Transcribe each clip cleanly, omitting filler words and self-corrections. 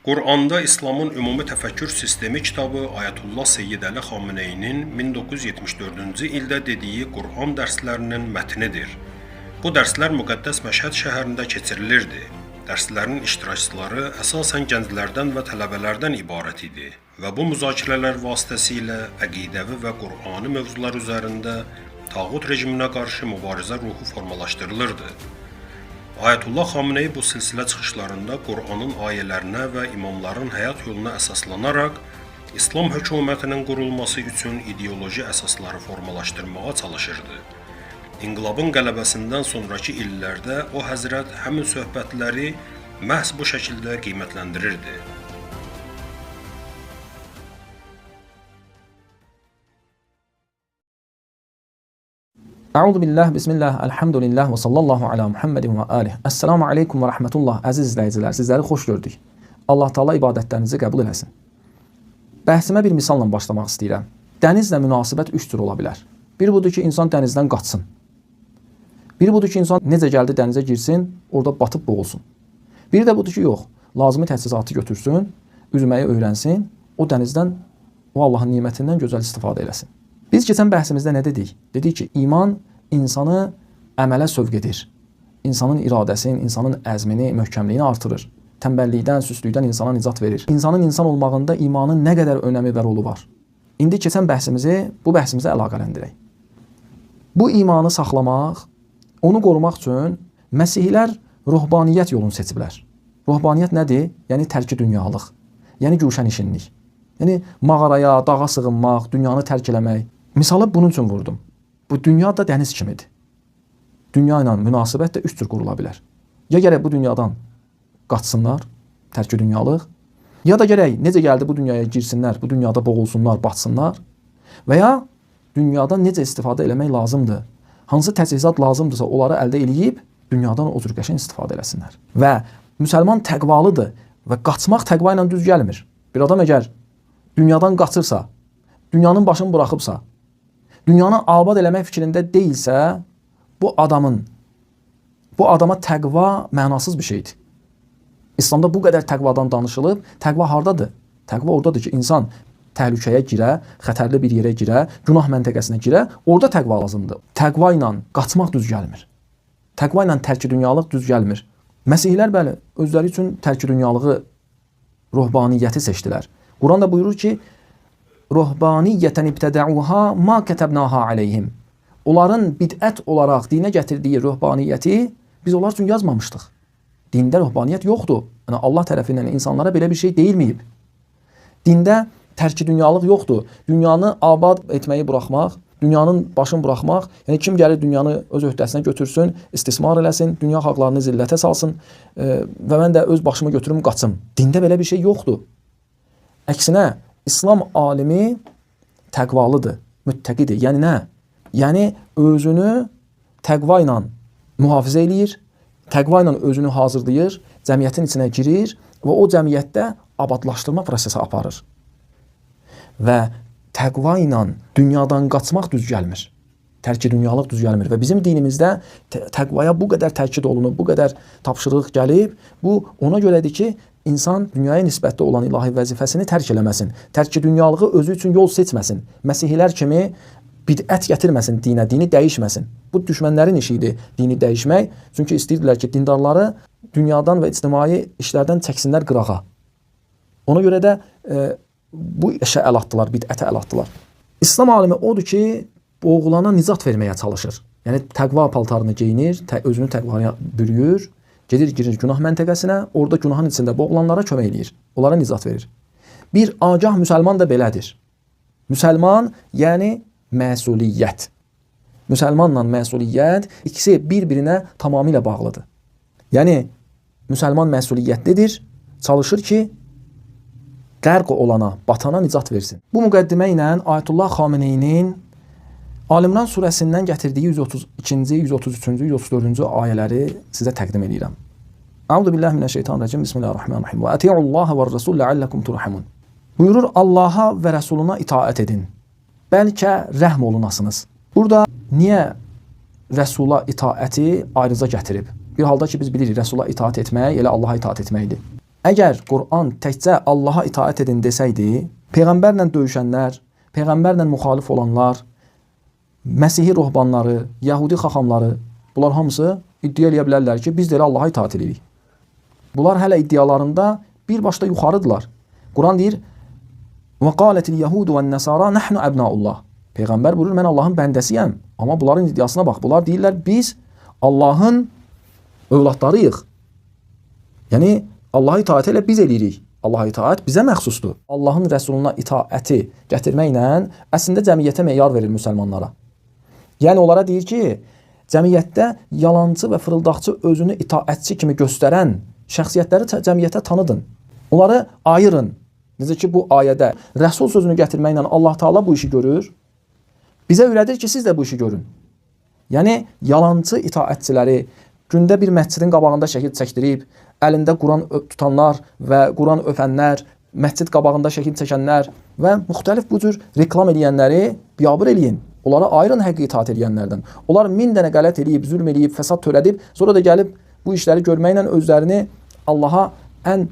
Quranda İslamın Ümumi Təfəkkür Sistemi kitabı Ayətullah Seyyid Əli Xameneyinin 1974-cü ildə dediyi Quran dərslərinin mətnidir. Bu dərslər müqəddəs Məşhəd şəhərində keçirilirdi. Dərslərin iştirakçıları əsasən gənclərdən və tələbələrdən ibarət idi və bu müzakirələr vasitəsilə əqidəvi və Qurani mövzular üzərində tağut rejiminə qarşı mübarizə ruhu formalaşdırılırdı. Ayətullah Xameneyi bu silsilə çıxışlarında Qur'anın ayələrinə və imamların həyat yoluna əsaslanaraq İslam hökumətinin qurulması üçün ideoloji əsasları formalaşdırmağa çalışırdı. İnqilabın qələbəsindən sonraki illərdə o həzrət həmin söhbətləri məhz bu şəkildə qiymətləndirirdi. Əuzu billah, bismillah, elhamdülillah və sallallahu ala Muhammedin və alih. Əssalamu aleykum və rəhmətullah, əziz izləyicilər, sizləri xoş gördük. Allah Taala ibadətlərinizi qəbul eləsin. Bəhsimə bir misalla başlamaq istəyirəm. Dənizlə münasibət üç cür ola bilər. Bir budur ki, insan dənizdən qaçsın. Bir budur ki, insan necə gəldi dənizə girsin, orada batıb boğulsun. Bir də budur ki, yox, lazımi təchizatı götürsün, üzməyi öyrənsin, o dənizdən, o Allahın nimətindən gözəl istifadə eləsin. Biz keçən bəhsimizdə nə dedik? Dedik ki, iman insanı əmələ sövq edir. İnsanın iradəsini, insanın əzmini, möhkəmliyini artırır. Tənbəllikdən, süstlükdən insana nicat verir. İnsanın insan olmağında imanın nə qədər önəmi və rolu var? İndi keçən bəhsimizi bu bəhsimizə əlaqələndirək. Bu imanı saxlamaq, onu qorumaq üçün məsihlər ruhbaniyyət yolunu seçiblər. Ruhbaniyyət nədir? Yəni tərki dünyalıq, yəni güşənişinlik. Yəni mağaraya, dağa sığınmaq, dünyanı tərk eləmək. Misalı bunun üçün vurdum. Bu dünya da dəniz kimidir. Dünya ilə münasibət də üç cür qurula bilər. Ya gərək bu dünyadan qaçsınlar, tərki dünyalıq, ya da gərək necə gəldi bu dünyaya girsinlər, bu dünyada boğulsunlar, batsınlar və ya dünyadan necə istifadə eləmək lazımdır, hansı təchizat lazımdırsa onları əldə eləyib dünyadan o cür qəşəng istifadə eləsinlər. Və müsəlman təqvalıdır və qaçmaq təqva ilə düz gəlmir. Bir adam əgər dünyadan qaçırsa, dünyanın başını buraxıbsa, dünyanı abad eləmək fikrində deyilsə, bu adama təqva mənasız bir şeydir. İslamda bu qədər təqvadan danışılıb, təqva hardadır? Təqva oradadır ki, insan təhlükəyə girə, xətərli bir yerə girə, günah məntəqəsinə girə, orada təqva lazımdır. Təqva ilə qaçmaq düz gəlmir. Təqva ilə tərki dünyalıq düz gəlmir. Məsihlər bəli, özləri üçün tərki dünyalığı, ruhbaniyyəti seçdilər. Quran da buyurur ki, ruhbaniyyətən ibtədəuha ma kətəbnaha aleyhim. Onların bidət olaraq dinə gətirdiyi ruhbaniyyəti biz onlar üçün yazmamışdıq. Dində ruhbaniyyət yoxdur. Yəni Allah tərəfindən insanlara belə bir şey deyilməyib. Dində tərki dünyalıq yoxdur. Dünyanı abad etməyi buraxmaq, dünyanın başını buraxmaq, yəni kim gəlir dünyanı öz öhdəsinə götürsün, istismar eləsin, dünya xalqlarını zillətə salsın və mən də öz başımı götürüm, qaçım. Dində belə bir şey yoxdur. Əksinə, İslam alimi təqvalıdır, müttəqidir. Yəni nə? Yəni özünü təqva ilə mühafizə eləyir, təqva ilə özünü hazırlayır, cəmiyyətin içinə girir və o cəmiyyətdə abadlaşdırma prosesi aparır. Və təqva ilə dünyadan qaçmaq düz gəlmir. Tərki dünyalıq düz gəlmir. Və bizim dinimizdə təqvaya bu qədər təkid olunub, bu qədər tapşırıq gəlib. Bu ona görədir ki, İnsan dünyaya nisbətdə olan ilahi vəzifəsini tərk eləməsin. Tərki dünyalığı özü üçün yol seçməsin. Məsihlər kimi bidət gətirməsin dinə, dini dəyişməsin. Bu düşmənlərin işidir dini dəyişmək. Çünki istəyirdilər ki, dindarları dünyadan və ictimai işlərdən çəksinlər qırağa. Ona görə də bu işə əl atdılar, bidətə əl atdılar. İslam alimi odur ki, boğulana nicat verməyə çalışır. Yəni təqva paltarını geyinir, özünü təqvaya bürüyür. Gedir, girir günah məntəqəsinə, orada günahın içində boğulanlara kömək eləyir, onlara nicat verir. Bir agah müsəlman da belədir. Müsəlman, yəni məsuliyyət. Müsəlmanla məsuliyyət ikisi bir-birinə tamamilə bağlıdır. Yəni, müsəlman məsuliyyətlidir, çalışır ki, qərq olana, batana nicat versin. Bu müqəddimə ilə Ayətullah Xameneyinin Alimran surəsindən gətirdiyi 132-ci, 133-cü, 134-cü ayələri sizə təqdim edirəm. Əuzu billahi minəşşeytanirracim. Bismillahirrahmanirrahim. Və atiullaha və rəsul ləalləkum turhamun. Buyurur, Allaha və Rəsuluna itaət edin. Bəlkə rəhm olunasınız. Burada niyə Rəsula itaəti ayrıca gətirib? Bir halda ki, biz bilirik, Rəsula itaət etmək elə Allaha itaət etməkdir. Əgər Quran təkcə Allaha itaət edin desəydi, Peyğəmbərlə döyüşənlər, Peyğəmbərlə müxalif olanlar, Məsihi ruhbanları, Yahudi xaxamları, bunlar hamısı iddia edə bilərlər ki, biz də elə Allaha itaət edirik. Bunlar hələ iddialarında birbaşda yuxarıdırlar. Quran deyir, وَقَالَتِ الْيَهُودُ وَالنَّسَارَى نَحْنُ أَبْنَاءُ اللّٰهِ Peyğəmbər buyurur, mən Allahın bəndəsiyəm. Amma bunların iddiasına bax, bunlar deyirlər, biz Allahın övladlarıyıq. Yəni, Allaha itaət elə biz eləyirik. Allaha itaət bizə məxsusdur. Allahın rəsuluna itaəti gətirməklə əslində cəmiyyətə meyar verir müsəlmanlara. Yəni, onlara deyir ki, cəmiyyətdə yalancı və fırıldaqçı özünü itaətçi kimi göstərən şəxsiyyətləri cəmiyyətə tanıdın. Onları ayırın. Necə ki, bu ayədə rəsul sözünü gətirməklə Allah Taala bu işi görür. Bizə öyrədir ki, siz də bu işi görün. Yəni, yalancı itaətçiləri gündə bir məscidin qabağında şəkil çəkdirib, əlində Quran tutanlar və Quran öpənlər, məscid qabağında şəkil çəkənlər və müxtəlif bu cür reklam edənləri biabır eləyin. Onlara ayırın həqiqi itaət edənlərdən. Onlar 1000 dənə qələt eləyib, zülm eləyib, fəsad törədib, sonra da gəlib bu işləri görməklə özlərini Allaha ən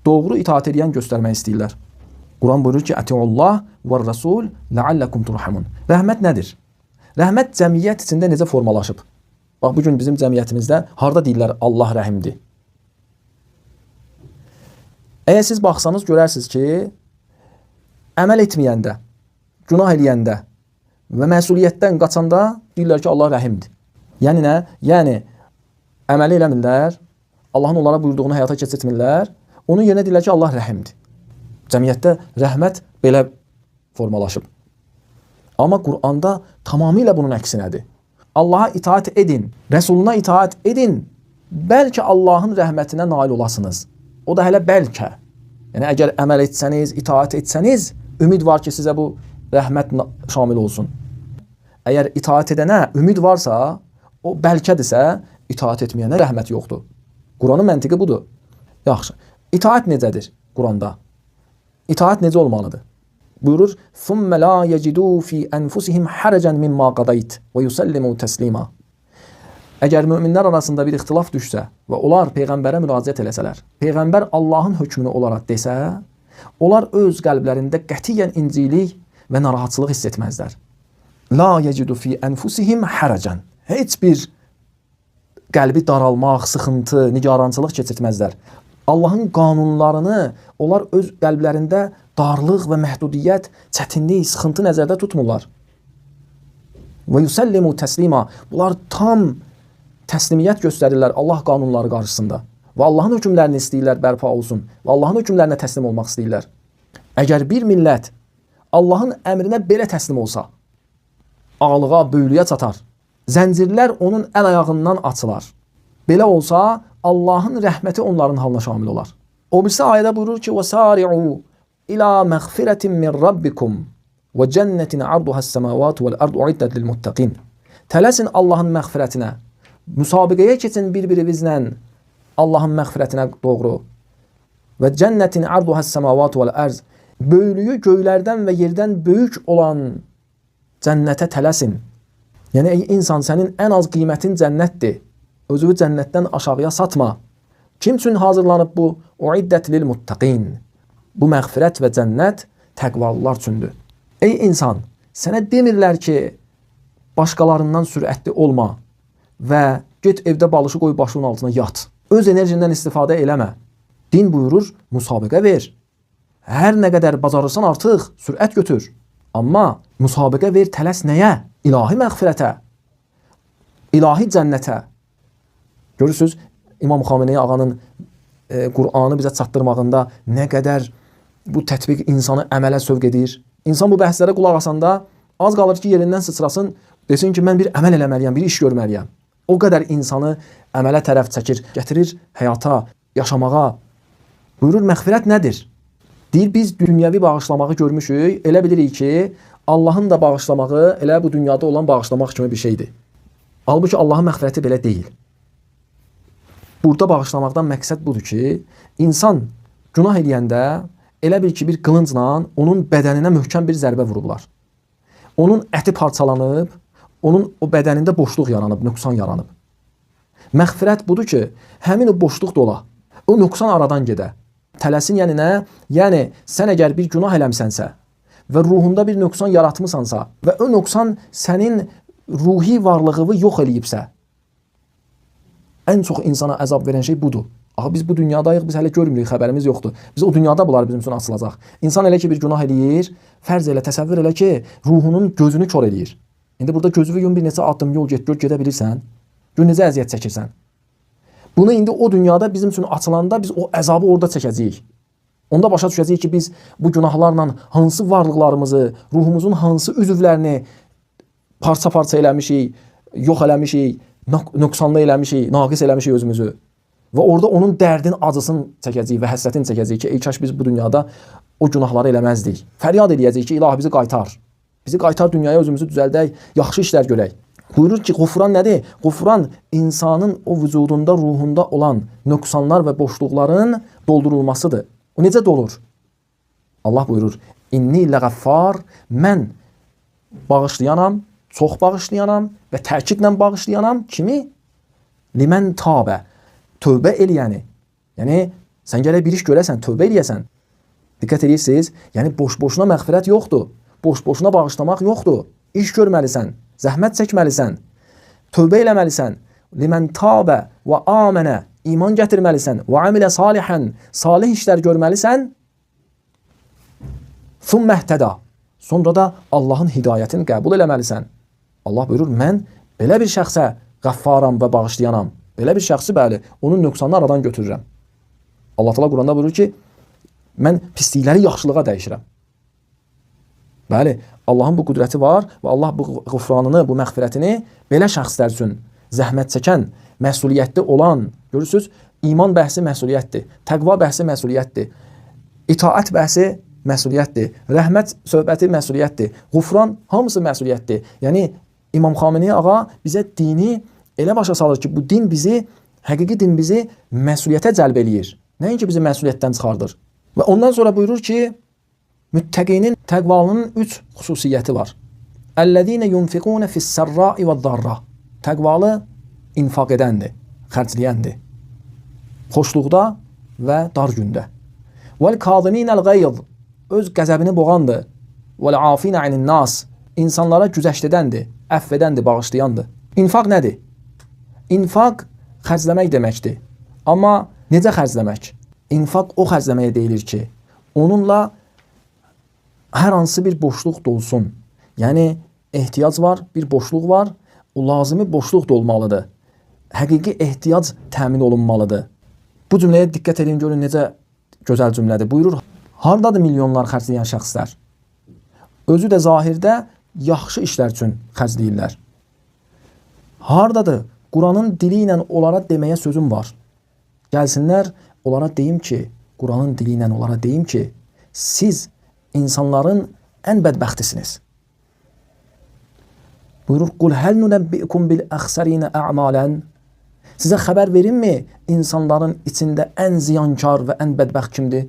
doğru itaət edən göstərmək istəyirlər. Quran buyurur ki, Ətiullah və Rasul ləalləkum turhamun. Rəhmət nədir? Rəhmət cəmiyyət içində necə formalaşıb? Bax, bugün bizim cəmiyyətimizdə harda deyirlər Allah rəhimdir? Əgər siz baxsanız, görərsiniz ki, əməl etməyəndə, günah eləyəndə və məsuliyyətdən qaçanda deyirlər ki, Allah rəhimdir. Yəni nə? Yəni, əməli eləmirlər, Allahın onlara buyurduğunu həyata keçirtmirlər, onun yerinə deyirlər ki, Allah rəhimdir. Cəmiyyətdə rəhmət belə formalaşıb. Amma Quranda tamamilə bunun əksinədir. Allaha itaət edin, Rəsuluna itaət edin, bəlkə Allahın rəhmətinə nail olasınız. O da hələ bəlkə. Yəni, əgər əməl etsəniz, itaət etsəniz, ümid var ki, sizə bu rəhmət şamil olsun. Əgər itaət edənə ümid varsa, o bəlkədirsə, itaət etməyənə rəhmət yoxdur. Quranın məntiqi budur. Yaxşı, itaət necədir Quranda? İtaət necə olmalıdır? Buyurur, ثُمَّ لَا يَجِدُوا فِي أَنْفُسِهِمْ حَرَجًا مِمَّا قَضَيْتِ وَيُسَلِّمُوا تَسْلِيمًا Əgər möminlər arasında bir ixtilaf düşsə və onlar Peyğəmbərə müraciət eləsələr, Peyğəmbər Allahın hökmünü onlara desə, onlar öz qəlblərində qətiyyən incilik və narahatçılıq hiss etməzlər. لَا يَجِدُوا فِي أَنْفُسِهِمْ حَرَجًا Heç bir qəlbi daralmaq, sıxıntı, nigarançılıq keçirtməzlər. Allahın qanunlarını onlar öz qəlblərində darlıq və məhdudiyyət, çətinlik, sıxıntı nəzərdə tutmurlar. Və yusallimu təslima Bunlar tam təslimiyyət göstərirlər Allah qanunları qarşısında. Və Allahın hökmlərini istəyirlər bərpa olsun. Və Allahın hökmlərinə təslim olmaq istəyirlər. Əgər bir millət Allahın əmrinə belə təslim olsa, ağlığa, böyülüyə çatar. Zəncirlər onun əl ayağından açılar. Belə olsa, Allahın rəhməti onların halına şamil olar. O birisi ayədə buyurur ki, وَسَارِعُوا إِلَى مَغْفِرَةٍ مِّنْ رَبِّكُمْ وَجَنَّةٍ عَرْضُهَا السَّمَاوَاتُ وَالْأَرْضُ أُعِدَّتْ لِلْمُتَّقِينَ Tələsin Allahın məğfirətinə, müsabiqəyə keçin bir-birinizlə Allahın məğfirətinə doğru. Və cənnətin arduhə səmavat vəl-ərz Böyüklüyü göylərdən və yerdən böyük olan cənnətə tələsin. Yəni, ey insan, sənin ən az qiymətin cənnətdir. Özünü cənnətdən aşağıya satma. Kim üçün hazırlanıb bu? Uiddət lil-muttaqin. Bu məğfirət və cənnət təqvalılar üçündür. Ey insan, sənə demirlər ki, başqalarından sürətli olma və get evdə balışı qoy başının altına yat. Öz enerjindən istifadə eləmə. Din buyurur, müsabiqə ver. Hər nə qədər bacarırsan artıq sürət götür. Amma müsabiqə ver, tələs nəyə? İlahi məğfirətə, ilahi cənnətə. Görürsünüz, İmam Xameneyi ağanın Qur'anı bizə çatdırmağında nə qədər bu tətbiq insanı əmələ sövq edir. İnsan bu bəhslərə qulaq asanda az qalır ki, yerindən sıçrasın, desin ki, mən bir əməl eləməliyəm, bir iş görməliyəm. O qədər insanı əmələ tərəf çəkir, gətirir həyata, yaşamağa. Buyurur, məğfirət nədir? Deyir, biz dünyəvi bağışlamağı görmüşük, elə bilirik ki, Allahın da bağışlamağı elə bu dünyada olan bağışlamaq kimi bir şeydir. Halbuki Allahın məğfirəti belə deyil. Burada bağışlamaqdan məqsəd budur ki, insan günah eləyəndə elə bil ki, bir qılıncla onun bədəninə möhkəm bir zərbə vurublar. Onun əti parçalanıb, onun o bədənində boşluq yaranıb, nöqsan yaranıb. Məğfirət budur ki, həmin o boşluq dola. o nöqsan aradan gedə. Tələsin yəni nə? Yəni sən əgər bir günah eləmisənsə və ruhunda bir nöqsan yaratmısansa və o nöqsan sənin ruhi varlığını yox eləyibsə, ən çox insana əzab verən şey budur. Axı biz bu dünyadayıq, biz hələ görmürük, xəbərimiz yoxdur. Biz o dünyada bunlar bizim üçün açılacaq. İnsan elə ki bir günah eləyir, fərz elə, təsəvvür elə ki, ruhunun gözünü kör eləyir. İndi burada gözünü yum, bir neçə addım yol get, gör gedə bilirsən. Gör necə əziyyət çəkirsən. Bunu indi o dünyada bizim üçün açılanda biz o əzabı orada çəkəcəyik. Onda başa düşəcəyik ki, biz bu günahlarla hansı varlıqlarımızı, ruhumuzun hansı üzvlərini parça-parça eləmişik, yox eləmişik, nöqsanlı eləmişik, naqis eləmişik özümüzü. Və orada onun dərdin acısını çəkəcəyik və həsrətini çəkəcəyik ki, ey kaş biz bu dünyada o günahları eləməzdik. Fəryad eləyəcəyik ki, ilahi bizi qaytar. Bizi qaytar dünyaya, özümüzü düzəldək, yaxşı işlər görək. Buyurur ki, Qufran nədir? Qufran insanın o vücudunda, ruhunda olan nöqsanlar və boşluqların doldurulmasıdır. O necə dolur? Allah buyurur, İnni ləğəffar, mən bağışlayanam, çox bağışlayanam və təkidlə bağışlayanam. Kimi? Limən tabə, tövbə eləyəni. Yəni, sən gərək bir iş görəsən, tövbə eləyəsən. Diqqət edirsiniz, yəni boş-boşuna məğfirət yoxdur. Boş-boşuna bağışlamaq yoxdur. İş görməlisən, zəhmət çəkməlisən, tövbə eləməlisən. Limən tabə və amənə, iman gətirməlisən. Və amilə salihən, salih işlər görməlisən. Thumməhtəda, sonra da Allahın hidayətini qəbul eləməlisən. Allah buyurur, mən belə bir şəxsə qəffaram və bağışlayanam. Belə bir şəxsi, bəli, onun nöqsanını aradan götürürəm. Allah Teala Quranda buyurur ki, mən pislikləri yaxşılığa dəyişirəm. Bəli, Allahın bu qüdrəti var və Allah bu qufranını, bu məğfirətini belə şəxslər üçün zəhmət çəkən, məsuliyyətli olan, görürsünüz, iman bəhsi məsuliyyətdir, təqva bəhsi məsuliyyətdir, itaət bəhsi məsuliyyətdir, rəhmət söhbəti məsuliyyətdir, qufran hamısı məsuliyyətdir. Yəni, İmam Xamenei ağa bizə dini elə başa salır ki, bu din bizi, həqiqi din bizi məsuliyyətə cəlb eləyir. Nəinki bizi məsuliyyətdən çıxardır. Və ondan sonra buyurur ki, müttəqinin, təqvalının 3 xüsusiyyəti var. Əl-ləzīnə yunfiqunə fis-sərrai və darra. Təqvalı infaq edəndir, xərcləyəndir. Xoşluqda və dar gündə. Vəl-kazıminəl-qayz. Öz qəzəbini boğandır. Vəl-afinə anin-nas. İnsanlara güzəşt edəndir, əfv edəndir, bağışlayandır. İnfaq nədir? İnfaq xərcləmək deməkdir. Amma necə xərcləmək? İnfaq o xərcləməyə deyilir ki, onunla hər hansı bir boşluq dolsun. Yəni, ehtiyac var, bir boşluq var, o lazımi boşluq da olmalıdır. Həqiqi ehtiyac təmin olunmalıdır. Bu cümləyə diqqət edin, görün necə gözəl cümlədir. Buyurur, hardadır milyonlar xərcləyən şəxslər? Özü də zahirdə yaxşı işlər üçün xərcləyirlər. Hardadır? Quranın dili ilə onlara deməyə sözüm var. Gəlsinlər, onlara deyim ki, Quranın dili ilə onlara deyim ki, siz insanların ən bədbəxtisiniz. Buyurur, Qul həl nunəbbi'kum bil əxsərinə ə'malən. Sizə xəbər verimmi insanların içində ən ziyankar və ən bədbəxt kimdir?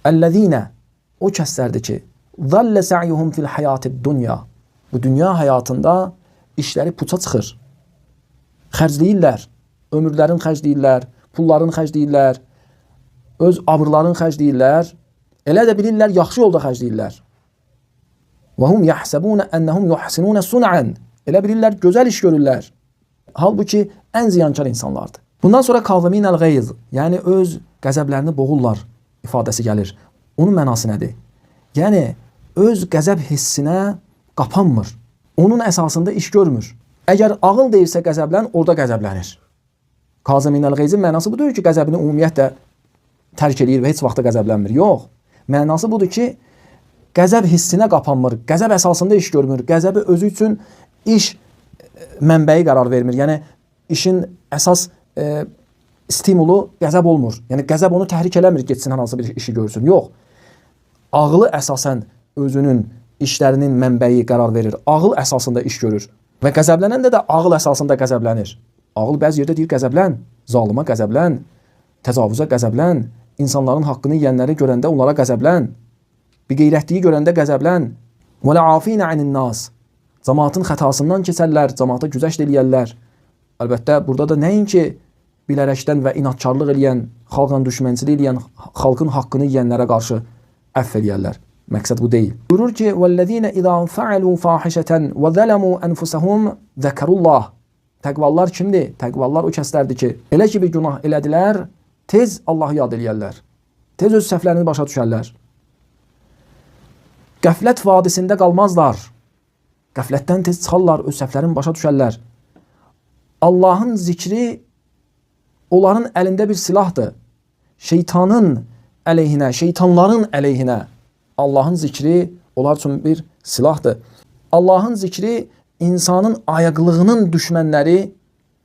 Əl-ləzīnə, o kəslərdir ki, zəllə sə'yuhum fil həyatid dünya. Bu dünya həyatında işləri puça çıxır. Xərcləyirlər, ömürlərin xərcləyirlər, pulların xərcləyirlər, öz abırların xərcləyirlər, elə də bilirlər, yaxşı yolda xərcləyirlər. Və hum yəhsəbunə ənəhum yuhsinunə sun'an. Elə bilirlər, gözəl iş görürlər. Halbuki ən ziyankar insanlardır. Bundan sonra kazıminəl-qayz, yəni öz qəzəblərini boğurlar ifadəsi gəlir. Onun mənası nədir? Yəni, öz qəzəb hissinə qapanmır. Onun əsasında iş görmür. Əgər ağıl deyirsə qəzəblən, orada qəzəblənir. Kazıminəl-qayzin mənası budur ki, qəzəbini ümumiyyətlə tərk edir və heç vaxtda qəzəblənmir. Yox. Mənası budur ki, qəzəb hissinə qapanmır. Qəzəb əsasında iş görmür. Qəzəbi özü üçün iş mənbəyi qərar vermir. Yəni, işin əsas stimulu qəzəb olmur. Yəni, qəzəb onu təhrik eləmir, getsin hansı bir işi görsün. Yox. Ağlı əsasən özünün işlərinin mənbəyi qərar verir. Ağıl əsasında iş görür. Və qəzəblənən də ağıl əsasında qəzəblənir. Ağıl bəzi yerdə deyir qəzəblən, zalıma qəzəblən, təcavüzə qəzəblən, insanların haqqını yiyənləri görəndə onlara qəzəblən, biqeyrətliyi görəndə qəzəblən, və lə'afinə anin-nas. Cəmaatın xətasından keçərlər, cəmaata güzəşt eləyərlər. Əlbəttə, burada da nəinki bilərəkdən və inatkarlıq eləyən, xalqla düşmənçilik eləyən, xalqın haqqını yeyənlərə qarşı əfv eləyərlər. Məqsəd bu deyil. Buyurur ki, وَالَّذِينَ إِذَا فَعَلُوا فَاحِشَةً وَظَلَمُوا أَنفُسَهُمْ ذَكَرُوا اللّٰهِ. Təqvallar kimdir? Təqvallar o kəslərdir ki, elə ki bir günah elədilər, tez Allahı yad eləyərlər. Tez öz səhvlərini başa düşərlər. Qəflət vadisində qalmazlar. Qəflətdən tez çıxarlar, öz səhvlərini başa düşərlər. Allahın zikri onların əlində bir silahdır. Şeytanın əleyhinə, şeytanların əleyhinə Allahın zikri onlar üçün bir silahdır. Allahın zikri insanın ayıqlığının düşmənləri,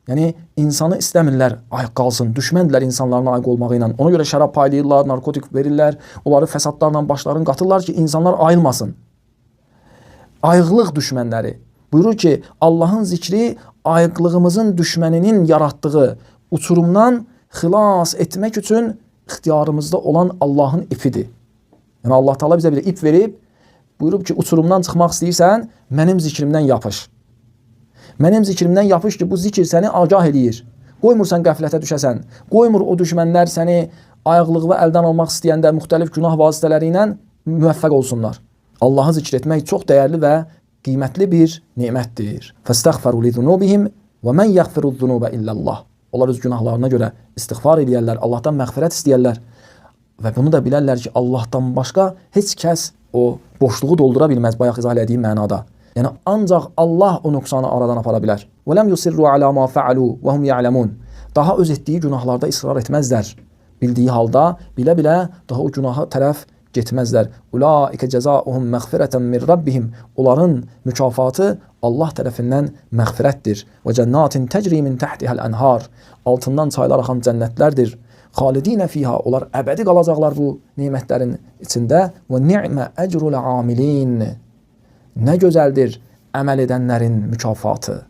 yəni insanı istəmirlər ayıq qalsın, düşməndirlər insanların ayıq olmağı ilə. Ona görə şərab paylayırlar, narkotik verirlər, onları fəsadlarla başlarını qatırlar ki, insanlar ayılmasın. Ayıqlıq düşmənləri. Buyurur ki, Allahın zikri ayıqlığımızın düşməninin yaratdığı uçurumdan xilas etmək üçün ixtiyarımızda olan Allahın ipidir. Yəni Allah Taala bizə bir ip verib, buyurub ki, uçurumdan çıxmaq istəyirsən, mənim zikrimdən yapış. Mənim zikrimdən yapış ki, bu zikir səni agah eləyir. Qoymursan qəflətə düşəsən. Qoymur o düşmənlər səni ayıqlığı əldən almaq istəyəndə müxtəlif günah vasitələri ilə müvəffəq olsunlar. Allahı zikr etmək çox dəyərli və qiymətli bir nemətdir. Fəstəğfəru li zunubihim və mən yəğfiru zunubə illallah. Onlar öz günahlarına görə istiğfar eləyərlər, Allahdan məğfirət istəyərlər. Və bunu da bilərlər ki, Allahdan başqa heç kəs o boşluğu doldura bilməz, bayaq izah etdiyim mənada. Yəni ancaq Allah o nöqsanı aradan apara bilər. Və ləm yusirru alə ma fa'alu və hum ya'lamun. Daha öz etdiyi günahlarda israr etməzlər. Bildiyi halda bilə-bilə daha o günaha tərəf getməzlər. Ulaikə cəzauhum məğfirətən min rabbihim. Onların mükafatı Allah tərəfindən məğfirətdir. Və cənnatin təcri min təhtihəl ənhar. Altından çaylar axan cənnətlərdir. Xalidinə fiha, onlar əbədi qalacaqlar bu nemətlərin içində. Və ni'mə əcrul amilin. Nə gözəldir əməl edənlərin mükafatı.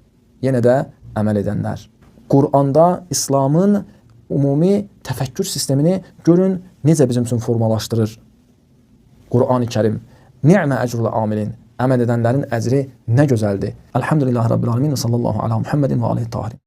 Yenə də əməl edənlər. Quranda İslamın ümumi təfəkkür sistemini görün necə bizim üçün formalaşdırır. Qur'an-ı Kərim. Ni'mə əcrul amilin. Əməl edənlərin əcri nə gözəldir. Elhamdülillahi Rabbil alemin. Sallallahu ala Muhammedin və aleyhi tahirin.